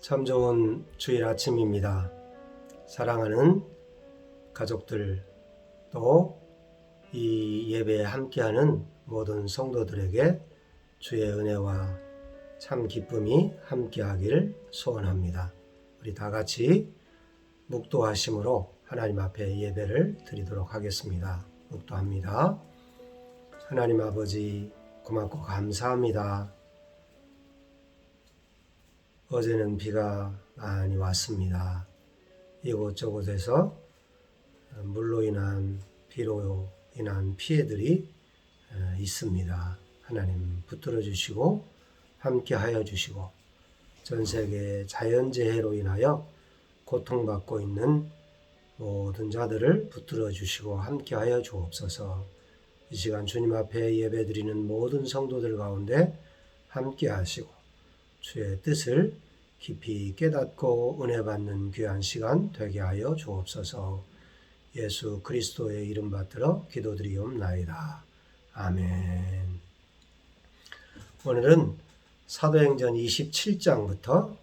참 좋은 주일 아침입니다. 사랑하는 가족들, 또 이 예배에 함께하는 모든 성도들에게 주의 은혜와 참 기쁨이 함께하길 소원합니다. 우리 다 같이 묵도하심으로 하나님 앞에 예배를 드리도록 하겠습니다. 묵도합니다. 하나님 아버지, 고맙고 감사합니다. 어제는 비가 많이 왔습니다. 이곳저곳에서 물로 인한, 비로 인한 피해들이 있습니다. 하나님 붙들어 주시고 함께 하여 주시고, 전 세계 자연재해로 인하여 고통받고 있는 모든 자들을 붙들어 주시고 함께 하여 주옵소서. 이 시간 주님 앞에 예배드리는 모든 성도들 가운데 함께 하시고 주의 뜻을 깊이 깨닫고 은혜 받는 귀한 시간 되게 하여 주옵소서. 예수 그리스도의 이름 받들어 기도드리옵나이다. 아멘. 오늘은 사도행전 27장부터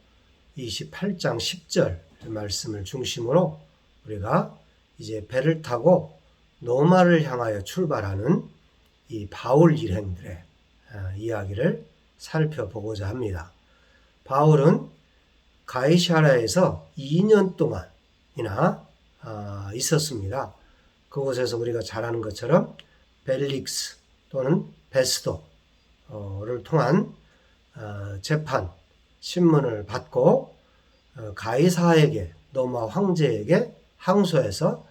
28장 10절 말씀을 중심으로 우리가 이제 배를 타고 로마를 향하여 출발하는 이 바울 일행들의 이야기를 살펴보고자 합니다. 바울은 가이사랴에서 2년 동안이나 있었습니다. 그곳에서 우리가 잘 아는 것처럼 벨릭스 또는 베스도를 통한 재판, 신문을 받고 가이사에게, 로마 황제에게 항소해서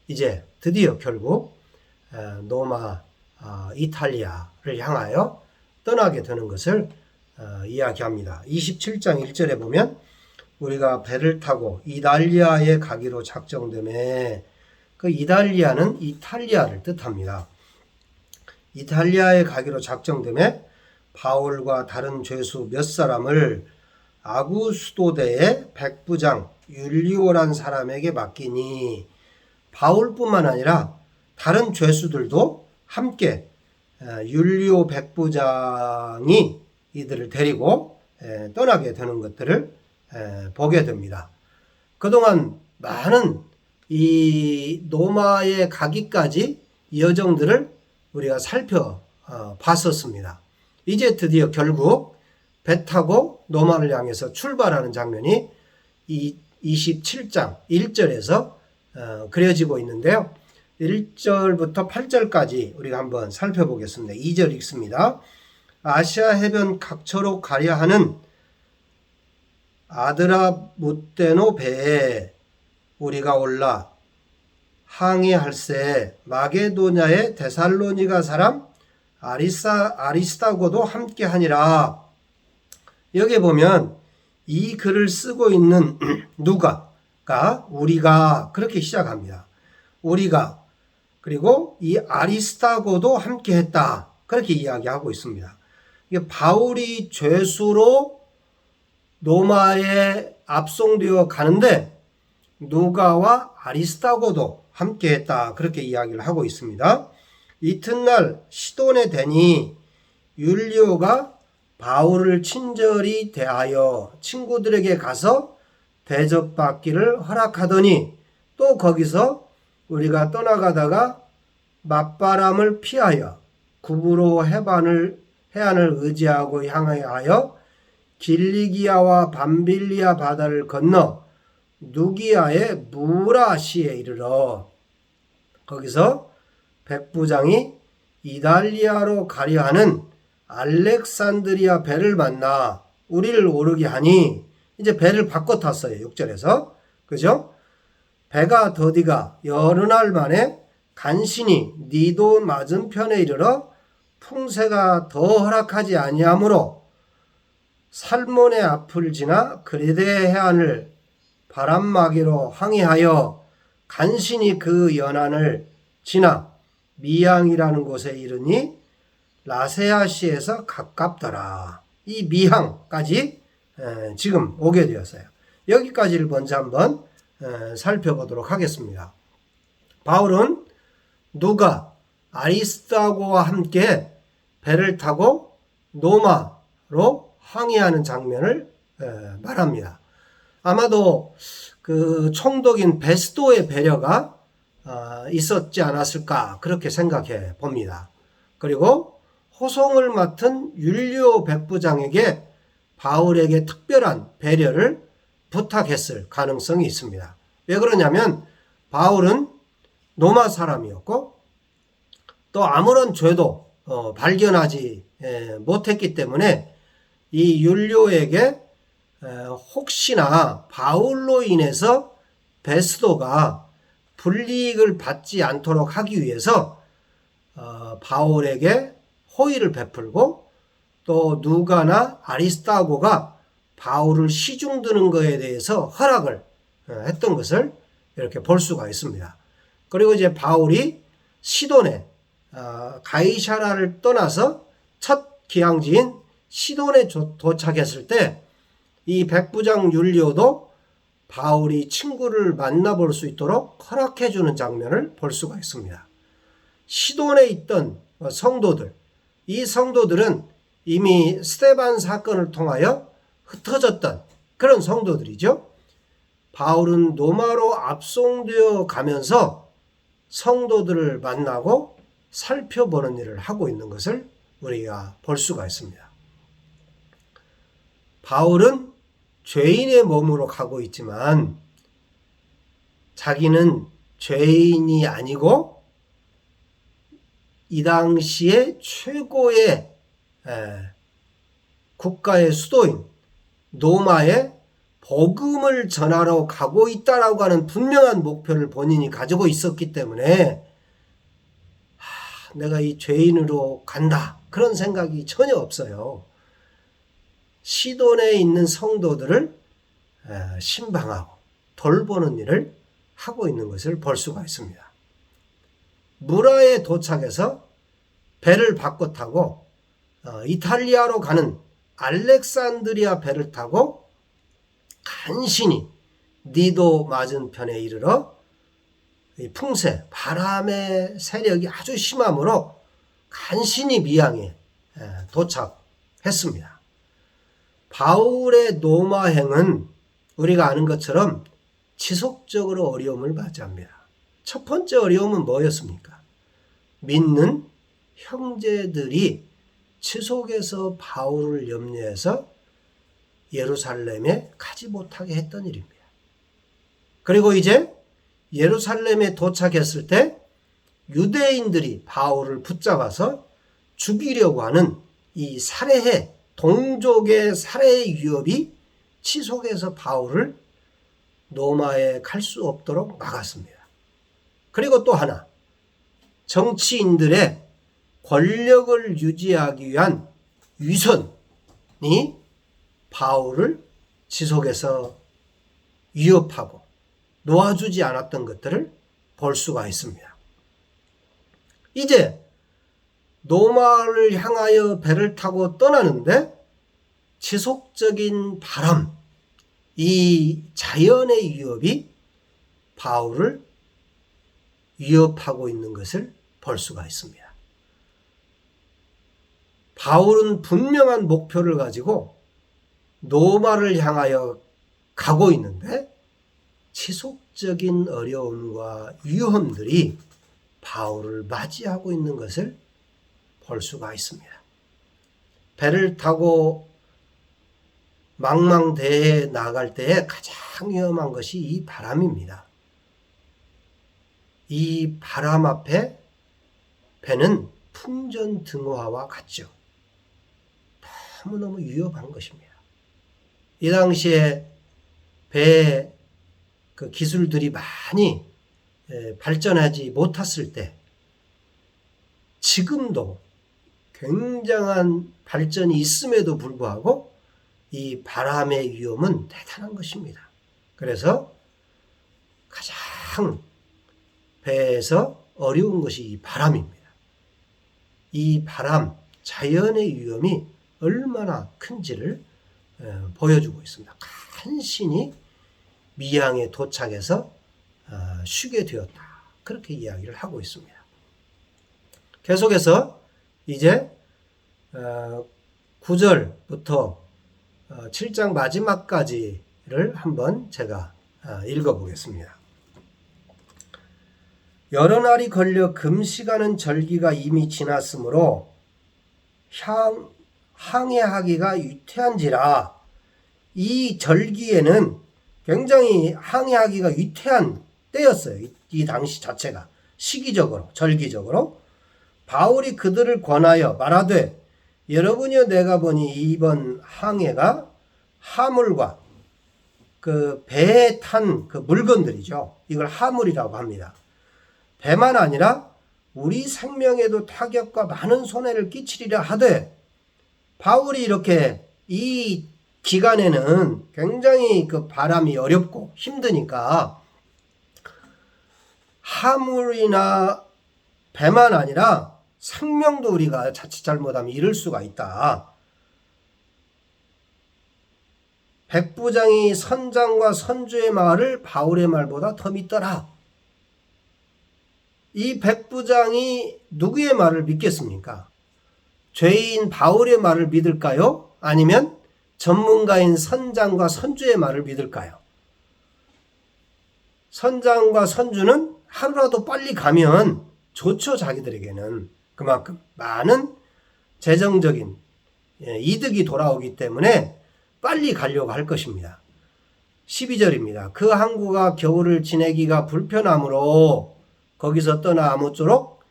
이제 드디어 결국 로마 이탈리아를 향하여 떠나게 되는 것을 이야기합니다. 27장 1절에 보면 우리가 배를 타고 이달리아에 가기로 작정되매, 그 이달리아는 이탈리아를 뜻합니다. 이탈리아에 가기로 작정되매 바울과 다른 죄수 몇 사람을 아구스도대의 백부장 율리오란 사람에게 맡기니, 바울뿐만 아니라 다른 죄수들도 함께 율리오 백부장이 이들을 데리고 떠나게 되는 것들을 보게 됩니다. 그동안 많은 이 로마에 가기까지 여정들을 우리가 살펴봤었습니다. 이제 드디어 결국 배 타고 로마를 향해서 출발하는 장면이 이 27장 1절에서 그려지고 있는데요. 1절부터 8절까지 우리가 한번 살펴보겠습니다. 2절 읽습니다. 아시아 해변 각처로 가려 하는 아드라무테노 배에 우리가 올라 항해할세 마게도냐의 데살로니가 사람 아리스다고도 함께하니라. 여기 보면 이 글을 쓰고 있는 누가가 우리가 그렇게 시작합니다. 우리가, 그리고 이 아리스다고도 함께했다, 그렇게 이야기하고 있습니다. 이게 바울이 죄수로 로마에 압송되어 가는데 누가와 아리스다고도 함께했다, 그렇게 이야기를 하고 있습니다. 이튿날 시돈에 대니 율리오가 바울을 친절히 대하여 친구들에게 가서 대접받기를 허락하더니, 또 거기서 우리가 떠나가다가 맞바람을 피하여 구브로 해안을 의지하고 향하여 길리기아와 밤빌리아 바다를 건너 누기아의 무라시에 이르러 거기서 백부장이 이달리아로 가려 하는 알렉산드리아 배를 만나 우리를 오르게 하니, 이제 배를 바꿔 탔어요. 6절에서. 그죠? 배가 더디가 여러 날 만에 간신히 니도 맞은편에 이르러 풍세가 더 허락하지 아니하므로 살몬의 앞을 지나 그레데 해안을 바람막이로 항해하여 간신히 그 연안을 지나 미항이라는 곳에 이르니 라세아시에서 가깝더라. 이 미항까지 지금 오게 되었어요. 여기까지를 먼저 한번 살펴보도록 하겠습니다. 바울은 누가 아리스다고와 함께 배를 타고 로마로 항해하는 장면을 말합니다. 아마도 그 총독인 베스도의 배려가 있었지 않았을까 그렇게 생각해 봅니다. 그리고 호송을 맡은 율리오 백부장에게 바울에게 특별한 배려를 부탁했을 가능성이 있습니다. 왜 그러냐면 바울은 로마 사람이었고 또 아무런 죄도 발견하지 못했기 때문에 이 율리오에게 혹시나 바울로 인해서 베스도가 불이익을 받지 않도록 하기 위해서 바울에게 호의를 베풀고 또 누가나 아리스타고가 바울을 시중드는 것에 대해서 허락을 했던 것을 이렇게 볼 수가 있습니다. 그리고 이제 바울이 시돈에 가이사라를 떠나서 첫 기항지인 시돈에 도착했을 때 이 백부장 율리오도 바울이 친구를 만나볼 수 있도록 허락해 주는 장면을 볼 수가 있습니다. 시돈에 있던 성도들, 이 성도들은 이미 스데반 사건을 통하여 흩어졌던 그런 성도들이죠. 바울은 로마로 압송되어 가면서 성도들을 만나고 살펴보는 일을 하고 있는 것을 우리가 볼 수가 있습니다. 바울은 죄인의 몸으로 가고 있지만 자기는 죄인이 아니고 이 당시에 최고의 국가의 수도인 로마에 복음을 전하러 가고 있다라고 하는 분명한 목표를 본인이 가지고 있었기 때문에 내가 이 죄인으로 간다 그런 생각이 전혀 없어요. 시돈에 있는 성도들을 신방하고 돌보는 일을 하고 있는 것을 볼 수가 있습니다. 무라에 도착해서 배를 바꿔 타고 이탈리아로 가는 알렉산드리아 배를 타고 간신히 니도 맞은편에 이르러 풍세, 바람의 세력이 아주 심하므로 간신히 미항에 도착했습니다. 바울의 로마행은 우리가 아는 것처럼 지속적으로 어려움을 맞이합니다. 첫 번째 어려움은 뭐였습니까? 믿는 형제들이 지속해서 바울을 염려해서 예루살렘에 가지 못하게 했던 일입니다. 그리고 이제 예루살렘에 도착했을 때 유대인들이 바울을 붙잡아서 죽이려고 하는 이 살해해, 동족의 살해의 위협이 지속해서 바울을 로마에 갈 수 없도록 막았습니다. 그리고 또 하나, 정치인들의 권력을 유지하기 위한 위선이 바울을 지속해서 위협하고 놓아주지 않았던 것들을 볼 수가 있습니다. 이제 로마를 향하여 배를 타고 떠나는데 지속적인 바람, 이 자연의 위협이 바울을 위협하고 있는 것을 볼 수가 있습니다. 바울은 분명한 목표를 가지고 로마를 향하여 가고 있는데 지속적인 어려움과 위험들이 바울을 맞이하고 있는 것을 볼 수가 있습니다. 배를 타고 망망대해에 나갈 때에 가장 위험한 것이 이 바람입니다. 이 바람 앞에 배는 풍전등화와 같죠. 너무너무 위험한 것입니다. 이 당시에 배의 그 기술들이 많이 발전하지 못했을 때 지금도 굉장한 발전이 있음에도 불구하고 이 바람의 위험은 대단한 것입니다. 그래서 가장 배에서 어려운 것이 이 바람입니다. 이 바람, 자연의 위험이 얼마나 큰지를 보여주고 있습니다. 간신히 미항에 도착해서 쉬게 되었다. 그렇게 이야기를 하고 있습니다. 계속해서 이제 9절부터 7장 마지막까지 한번 제가 읽어보겠습니다. 여러 날이 걸려 금시가는 절기가 이미 지났으므로 항해하기가 유태한지라. 이 절기에는 굉장히 항해하기가 유태한 때였어요. 이 당시 자체가 시기적으로 절기적으로. 바울이 그들을 권하여 말하되 여러분이여 내가 보니 이번 항해가 하물과 그 배에 탄 그 물건들이죠. 이걸 하물이라고 합니다. 배만 아니라 우리 생명에도 타격과 많은 손해를 끼치리라 하되, 바울이 이렇게 이 기간에는 굉장히 그 바람이 어렵고 힘드니까 하물이나 배만 아니라 생명도 우리가 자칫 잘못하면 잃을 수가 있다. 백부장이 선장과 선주의 말을 바울의 말보다 더 믿더라. 이 백부장이 누구의 말을 믿겠습니까? 죄인 바울의 말을 믿을까요? 아니면 전문가인 선장과 선주의 말을 믿을까요? 선장과 선주는 하루라도 빨리 가면 좋죠. 자기들에게는 그만큼 많은 재정적인 이득이 돌아오기 때문에 빨리 가려고 할 것입니다. 12절입니다. 그 항구가 겨울을 지내기가 불편하므로 거기서 떠나 아무쪼록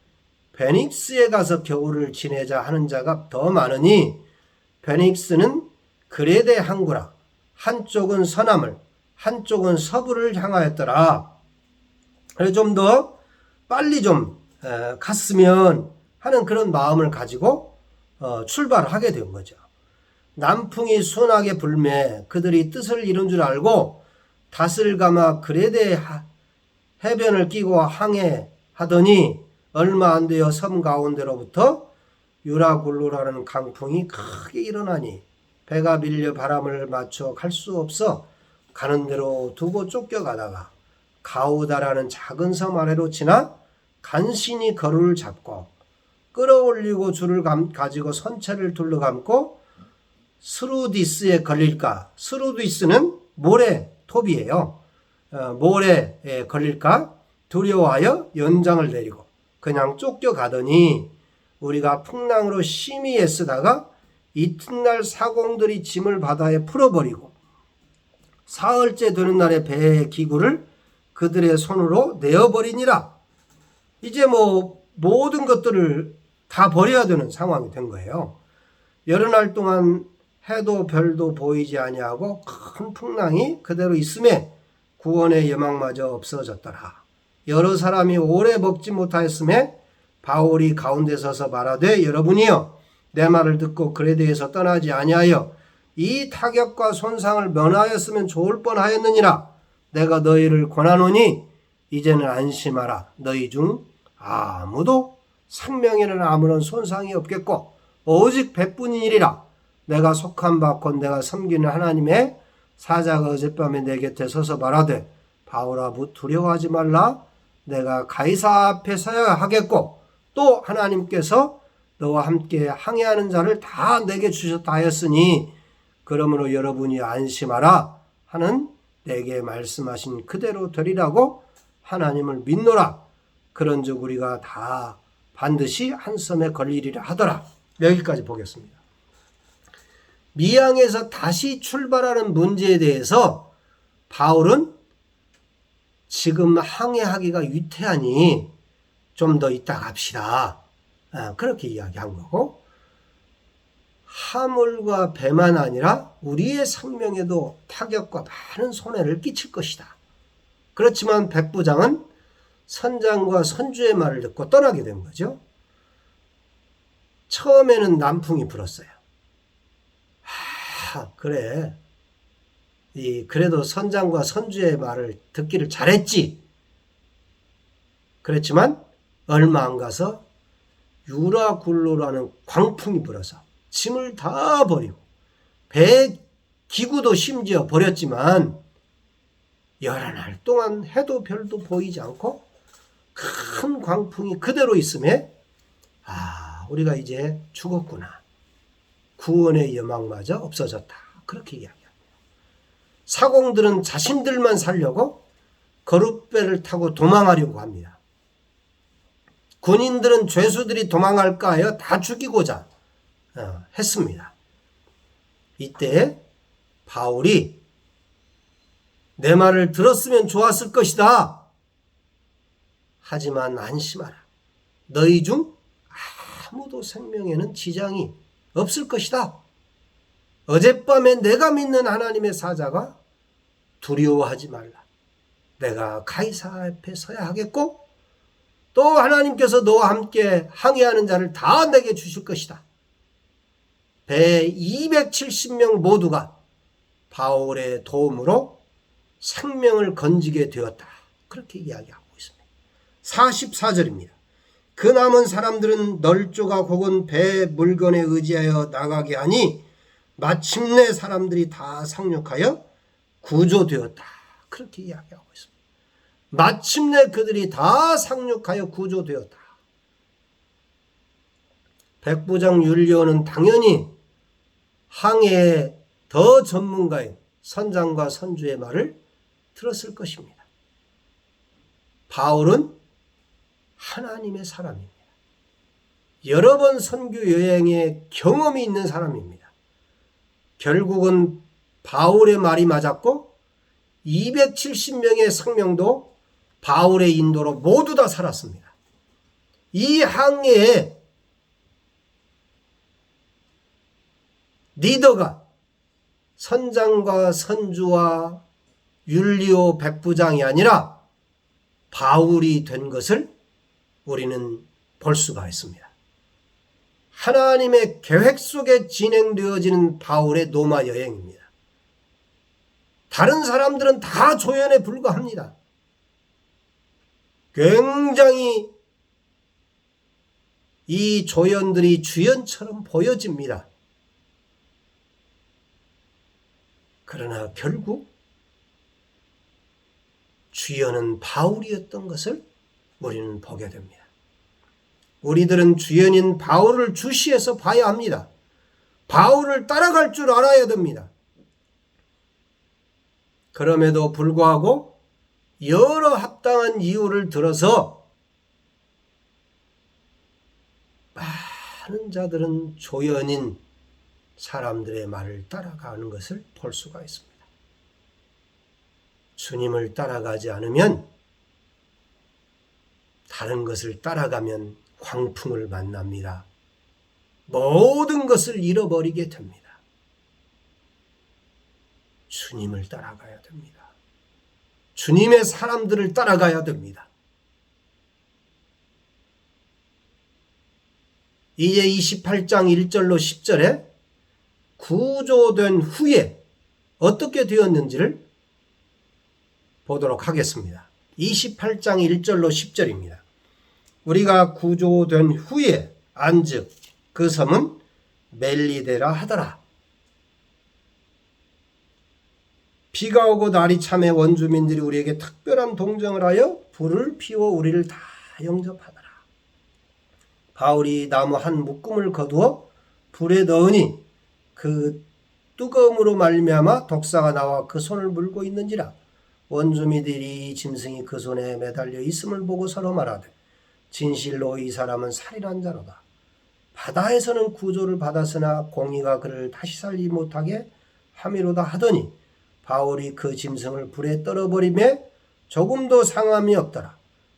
베닉스에 가서 겨울을 지내자 하는 자가 더 많으니, 베닉스는 그레데 항구라. 한쪽은 서남을, 한쪽은 서부를 향하였더라. 그래서 좀 더 빨리 좀 갔으면 하는 그런 마음을 가지고 출발을 하게 된 거죠. 남풍이 순하게 불매 그들이 뜻을 이룬 줄 알고 닷을 감아 그레데 해변을 끼고 항해하더니 얼마 안 되어 섬 가운데로부터 유라굴루라는 강풍이 크게 일어나니 배가 밀려 바람을 맞춰 갈 수 없어 가는 대로 두고 쫓겨가다가 가우다라는 작은 섬 아래로 지나 간신히 거루를 잡고 끌어올리고 줄을 가지고 선체를 둘러감고 스루디스에 걸릴까. 스루디스는 모래 톱이에요. 모래에 걸릴까 두려워하여 연장을 내리고 그냥 쫓겨가더니 우리가 풍랑으로 심히 애쓰다가 이튿날 사공들이 짐을 바다에 풀어버리고 사흘째 되는 날에 배의 기구를 그들의 손으로 내어버리니라. 이제 모든 것들을 다 버려야 되는 상황이 된 거예요. 여러 날 동안 해도 별도 보이지 아니하고 큰 풍랑이 그대로 있음에 구원의 여망마저 없어졌더라. 여러 사람이 오래 먹지 못하였음에 바울이 가운데 서서 말하되 여러분이여 내 말을 듣고 그레데에서 떠나지 아니하여 이 타격과 손상을 면하였으면 좋을 뻔하였느니라. 내가 너희를 권하노니 이제는 안심하라. 너희 중 아무도 생명에는 아무런 손상이 없겠고 오직 배뿐이니라. 내가 속한 바 곧 내가 섬기는 하나님의 사자가 어젯밤에 내 곁에 서서 말하되 바울아 두려워하지 말라. 내가 가이사 앞에 서야 하겠고 또 하나님께서 너와 함께 항해하는 자를 다 내게 주셨다 하였으니 그러므로 여러분이 안심하라 하는 내게 말씀하신 그대로 되리라고 하나님을 믿노라. 그런즉 우리가 다 반드시 한 섬에 걸리리라 하더라. 여기까지 보겠습니다. 미항에서 다시 출발하는 문제에 대해서 바울은 지금 항해하기가 유태하니 좀 더 있다 갑시다. 그렇게 이야기한 거고, 하물과 배만 아니라 우리의 생명에도 타격과 많은 손해를 끼칠 것이다. 그렇지만 백부장은 선장과 선주의 말을 듣고 떠나게 된 거죠. 처음에는 남풍이 불었어요. 그래. 그래도 선장과 선주의 말을 듣기를 잘했지. 그랬지만 얼마 안 가서 유라굴로라는 광풍이 불어서 짐을 다 버리고 배 기구도 심지어 버렸지만 여러 날 동안 해도 별도 보이지 않고 큰 광풍이 그대로 있음에 우리가 이제 죽었구나. 구원의 여망마저 없어졌다. 그렇게 이야기합니다. 사공들은 자신들만 살려고 거룻배를 타고 도망하려고 합니다. 군인들은 죄수들이 도망할까 하여 다 죽이고자 했습니다. 이때 바울이 내 말을 들었으면 좋았을 것이다. 하지만 안심하라. 너희 중 아무도 생명에는 지장이 없을 것이다. 어젯밤에 내가 믿는 하나님의 사자가 두려워하지 말라. 내가 가이사 앞에 서야 하겠고 또 하나님께서 너와 함께 항해하는 자를 다 내게 주실 것이다. 배 270명 모두가 바울의 도움으로 생명을 건지게 되었다. 그렇게 이야기하고 있습니다. 44절입니다. 그 남은 사람들은 널조각 혹은 배 물건에 의지하여 나가게 하니 마침내 사람들이 다 상륙하여 구조되었다. 그렇게 이야기하고 있습니다. 마침내 그들이 다 상륙하여 구조되었다. 백부장 율리오는 당연히 항해에 더 전문가인 선장과 선주의 말을 들었을 것입니다. 바울은 하나님의 사람입니다. 여러 번 선교 여행에 경험이 있는 사람입니다. 결국은 바울의 말이 맞았고 270명의 생명도 바울의 인도로 모두 다 살았습니다. 이 항해에 리더가 선장과 선주와 율리오 백부장이 아니라 바울이 된 것을 우리는 볼 수가 있습니다. 하나님의 계획 속에 진행되어지는 바울의 노마 여행입니다. 다른 사람들은 다 조연에 불과합니다. 굉장히 이 조연들이 주연처럼 보여집니다. 그러나 결국 주연은 바울이었던 것을 우리는 보게 됩니다. 우리들은 주연인 바울을 주시해서 봐야 합니다. 바울을 따라갈 줄 알아야 됩니다. 그럼에도 불구하고 여러 합당한 이유를 들어서 많은 자들은 조연인 사람들의 말을 따라가는 것을 볼 수가 있습니다. 주님을 따라가지 않으면 다른 것을 따라가면 광풍을 만납니다. 모든 것을 잃어버리게 됩니다. 주님을 따라가야 됩니다. 주님의 사람들을 따라가야 됩니다. 이제 28장 1절로 10절에 구조된 후에 어떻게 되었는지를 보도록 하겠습니다. 28장 1절로 10절입니다. 우리가 구조된 후에 안즉 그 섬은 멜리데라 하더라. 비가 오고 날이 참해 원주민들이 우리에게 특별한 동정을 하여 불을 피워 우리를 다 영접하더라. 바울이 나무 한 묶음을 거두어 불에 넣으니 그 뜨거움으로 말미암아 독사가 나와 그 손을 물고 있는지라. 원주민들이 짐승이 그 손에 매달려 있음을 보고 서로 말하되 진실로 이 사람은 살인한 자로다. 바다에서는 구조를 받았으나 공의가 그를 다시 살리지 못하게 함이로다 하더니 바울이 그 짐승을 불에 떨어버리매 조금도 상함이 없더라.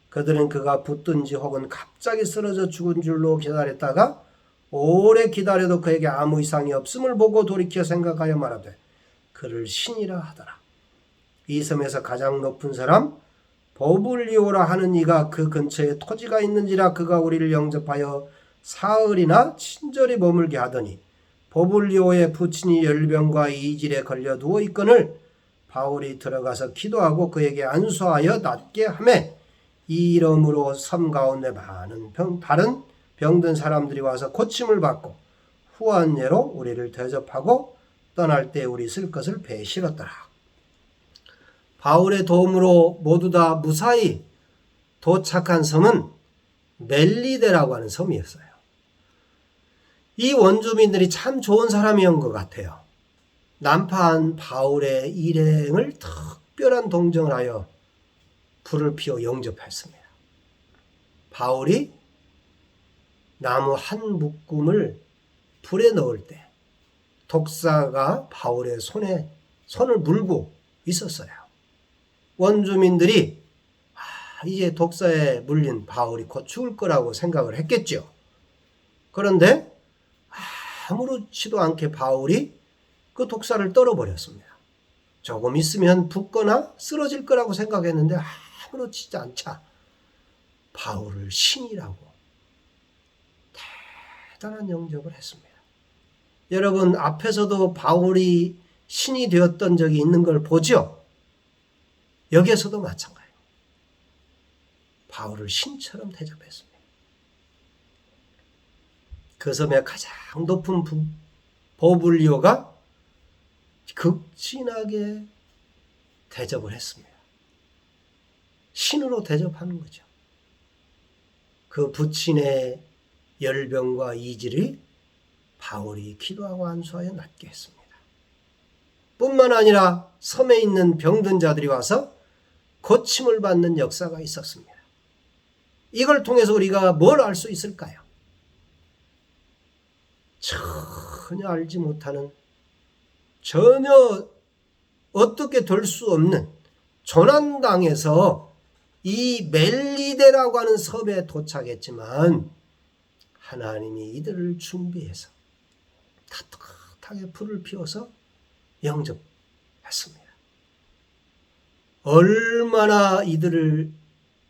그들은 그가 붙든지 혹은 갑자기 쓰러져 죽은 줄로 기다렸다가 오래 기다려도 그에게 아무 이상이 없음을 보고 돌이켜 생각하여 말하되 그를 신이라 하더라. 이 섬에서 가장 높은 사람 버블리오라 하는 이가 그 근처에 토지가 있는지라 그가 우리를 영접하여 사흘이나 친절히 머물게 하더니 버블리오의 부친이 열병과 이질에 걸려 누워 있거늘 바울이 들어가서 기도하고 그에게 안수하여 낫게 하매 이 이름으로 섬 가운데 많은 다른 병든 사람들이 와서 고침을 받고 후한 예로 우리를 대접하고 떠날 때 우리 쓸 것을 배에 실었더라. 바울의 도움으로 모두 다 무사히 도착한 섬은 멜리데라고 하는 섬이었어요. 이 원주민들이 참 좋은 사람이었던 것 같아요. 난파한 바울의 일행을 특별한 동정을 하여 불을 피워 영접했습니다. 바울이 나무 한 묶음을 불에 넣을 때 독사가 바울의 손을 물고 있었어요. 원주민들이 이제 독사에 물린 바울이 곧 죽을 거라고 생각을 했겠죠. 그런데 아무렇지도 않게 바울이 그 독사를 떨어버렸습니다. 조금 있으면 붓거나 쓰러질 거라고 생각했는데 아무렇지 않자 바울을 신이라고 대단한 영접을 했습니다. 여러분, 앞에서도 바울이 신이 되었던 적이 있는 걸 보죠? 여기에서도 마찬가지예요. 바울을 신처럼 대접했습니다. 그 섬의 가장 높은 보블리오가 극진하게 대접을 했습니다. 신으로 대접하는 거죠. 그 부친의 열병과 이질이 바울이 기도하고 안수하여 낫게 했습니다. 뿐만 아니라 섬에 있는 병든 자들이 와서 고침을 받는 역사가 있었습니다. 이걸 통해서 우리가 뭘 알 수 있을까요? 전혀 알지 못하는, 전혀 어떻게 될 수 없는 조난당에서 이 멜리데라고 하는 섬에 도착했지만 하나님이 이들을 준비해서 따뜻하게 불을 피워서 영접했습니다. 얼마나 이들을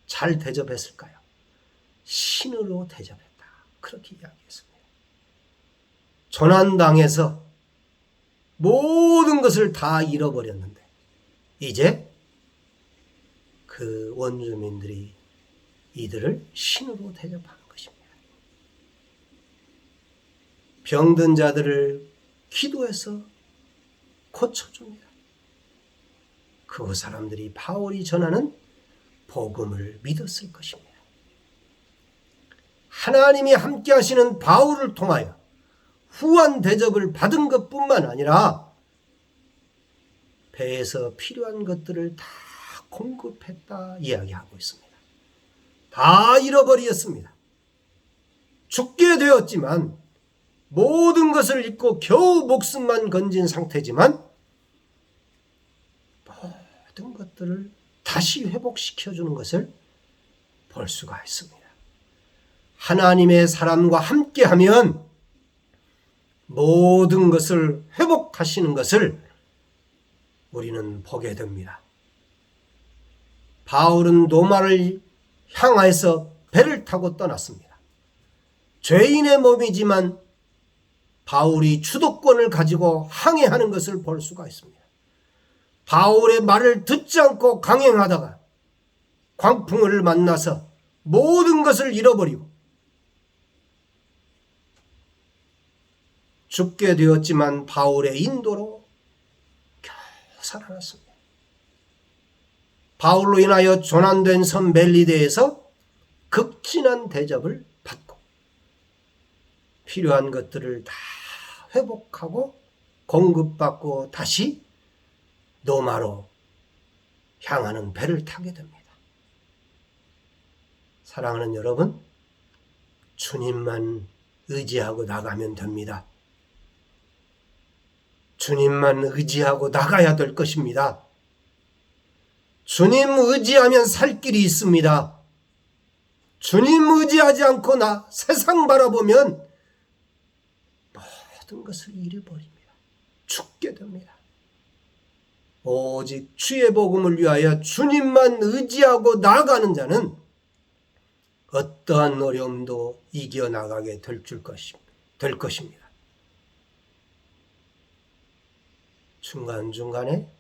잘 대접했을까요? 신으로 대접했다. 그렇게 이야기했습니다. 조난당해서 모든 것을 다 잃어버렸는데 이제 그 원주민들이 이들을 신으로 대접하는 것입니다. 병든 자들을 기도해서 고쳐줍니다. 그 사람들이 바울이 전하는 복음을 믿었을 것입니다. 하나님이 함께 하시는 바울을 통하여 후한 대접을 받은 것뿐만 아니라 배에서 필요한 것들을 다 공급했다 이야기하고 있습니다. 다 잃어버렸습니다. 죽게 되었지만 모든 것을 잃고 겨우 목숨만 건진 상태지만 모든 것들을 다시 회복시켜주는 것을 볼 수가 있습니다. 하나님의 사람과 함께하면 모든 것을 회복하시는 것을 우리는 보게 됩니다. 바울은 노마를 향하여서 배를 타고 떠났습니다. 죄인의 몸이지만 바울이 주도권을 가지고 항해하는 것을 볼 수가 있습니다. 바울의 말을 듣지 않고 강행하다가 광풍을 만나서 모든 것을 잃어버리고 죽게 되었지만 바울의 인도로 겨우 살아났습니다. 바울로 인하여 조난된 섬 멜리데에서 극진한 대접을 받고 필요한 것들을 다 회복하고 공급받고 다시 노마로 향하는 배를 타게 됩니다. 사랑하는 여러분, 주님만 의지하고 나가면 됩니다. 주님만 의지하고 나가야 될 것입니다. 주님 의지하면 살 길이 있습니다. 주님 의지하지 않고 세상 바라보면 모든 것을 잃어버립니다. 죽게 됩니다. 오직 주의 복음을 위하여 주님만 의지하고 나아가는 자는 어떠한 어려움도 이겨나가게 될 것입니다. 중간중간에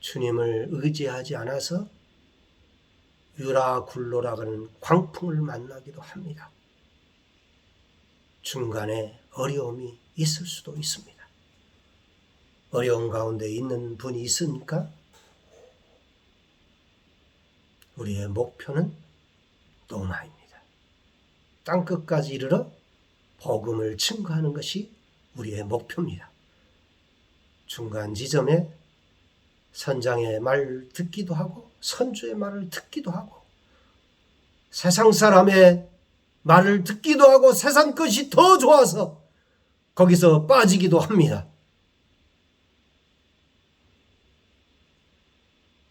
주님을 의지하지 않아서 유라굴로라가는 광풍을 만나기도 합니다. 중간에 어려움이 있을 수도 있습니다. 어려운 가운데 있는 분이 있으니까 우리의 목표는 노마입니다. 땅끝까지 이르러 복음을 증거하는 것이 우리의 목표입니다. 중간 지점에 선장의 말 듣기도 하고 선주의 말을 듣기도 하고 세상 사람의 말을 듣기도 하고 세상 것이 더 좋아서 거기서 빠지기도 합니다.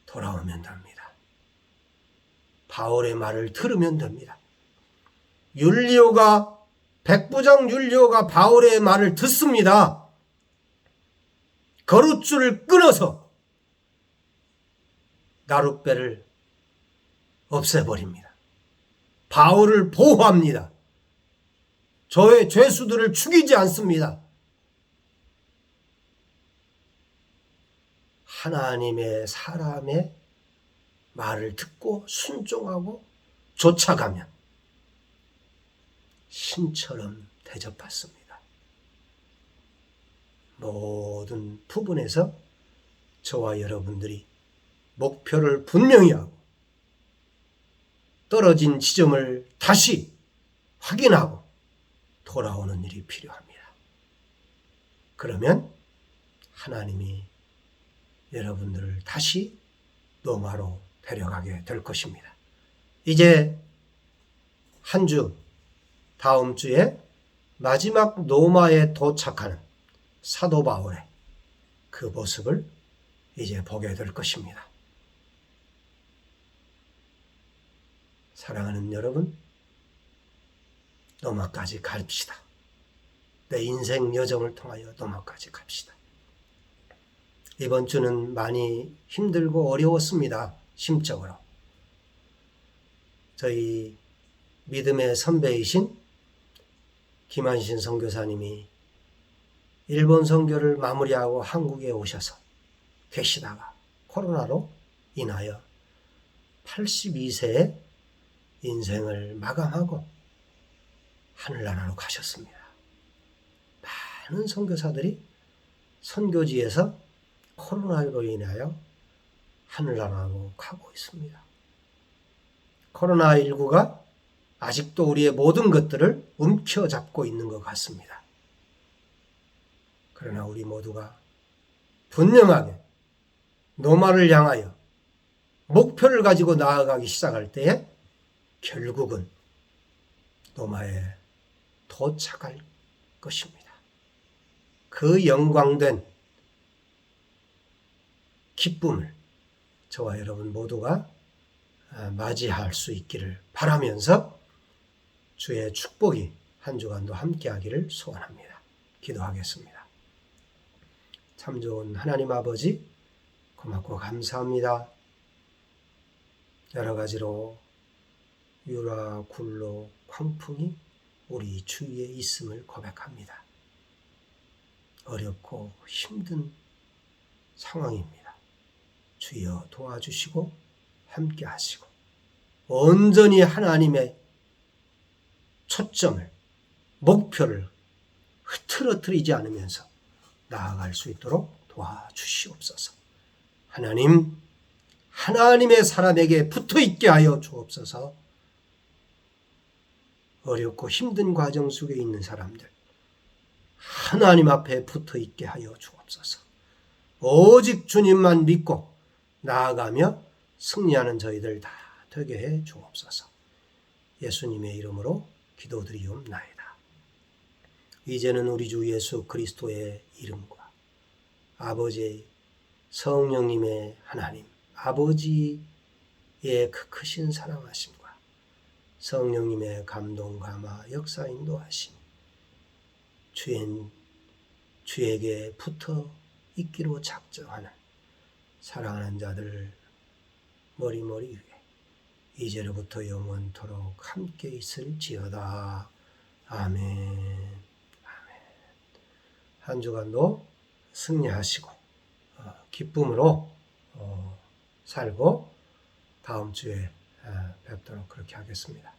돌아오면 됩니다. 바울의 말을 들으면 됩니다. 백부장 율리오가 바울의 말을 듣습니다. 거룻줄을 끊어서 나룻배를 없애버립니다. 바울을 보호합니다. 저의 죄수들을 죽이지 않습니다. 하나님의 사람의 말을 듣고 순종하고 쫓아가면 신처럼 대접받습니다. 모든 부분에서 저와 여러분들이 목표를 분명히 하고 떨어진 지점을 다시 확인하고 돌아오는 일이 필요합니다. 그러면 하나님이 여러분들을 다시 노마로 데려가게 될 것입니다. 이제 한 주, 다음 주에 마지막 노마에 도착하는 사도 바울의 그 모습을 이제 보게 될 것입니다. 사랑하는 여러분, 노마까지 갑시다. 내 인생 여정을 통하여 노마까지 갑시다. 이번 주는 많이 힘들고 어려웠습니다. 심적으로. 저희 믿음의 선배이신 김한신 선교사님이 일본 선교를 마무리하고 한국에 오셔서 계시다가 코로나로 인하여 82세에 인생을 마감하고 하늘나라로 가셨습니다. 많은 선교사들이 선교지에서 코로나로 인하여 하늘나라로 가고 있습니다. 코로나19가 아직도 우리의 모든 것들을 움켜잡고 있는 것 같습니다. 그러나 우리 모두가 분명하게 노마를 향하여 목표를 가지고 나아가기 시작할 때에 결국은 노마에 도착할 것입니다. 그 영광된 기쁨을 저와 여러분 모두가 맞이할 수 있기를 바라면서 주의 축복이 한 주간도 함께하기를 소원합니다. 기도하겠습니다. 참 좋은 하나님 아버지, 고맙고 감사합니다. 여러 가지로 유라, 굴로, 광풍이 우리 주위에 있음을 고백합니다. 어렵고 힘든 상황입니다. 주여 도와주시고 함께 하시고 온전히 하나님의 초점을, 목표를 흐트러뜨리지 않으면서 나아갈 수 있도록 도와주시옵소서. 하나님의 사람에게 붙어있게 하여 주옵소서. 어렵고 힘든 과정 속에 있는 사람들, 하나님 앞에 붙어있게 하여 주옵소서. 오직 주님만 믿고 나아가며 승리하는 저희들 다 되게 해 주옵소서. 예수님의 이름으로 기도드리옵나이다. 이제는 우리 주 예수 그리스도의 이름과 아버지의 성령님의 하나님, 아버지의 그 크신 사랑하심과 성령님의 감동, 감화, 역사 인도하심, 주에게 붙어 있기로 작정하는 사랑하는 자들 머리 위에 이제로부터 영원토록 함께 있을지어다. 아멘. 한 주간도 승리하시고 기쁨으로 살고 다음 주에 뵙도록 그렇게 하겠습니다.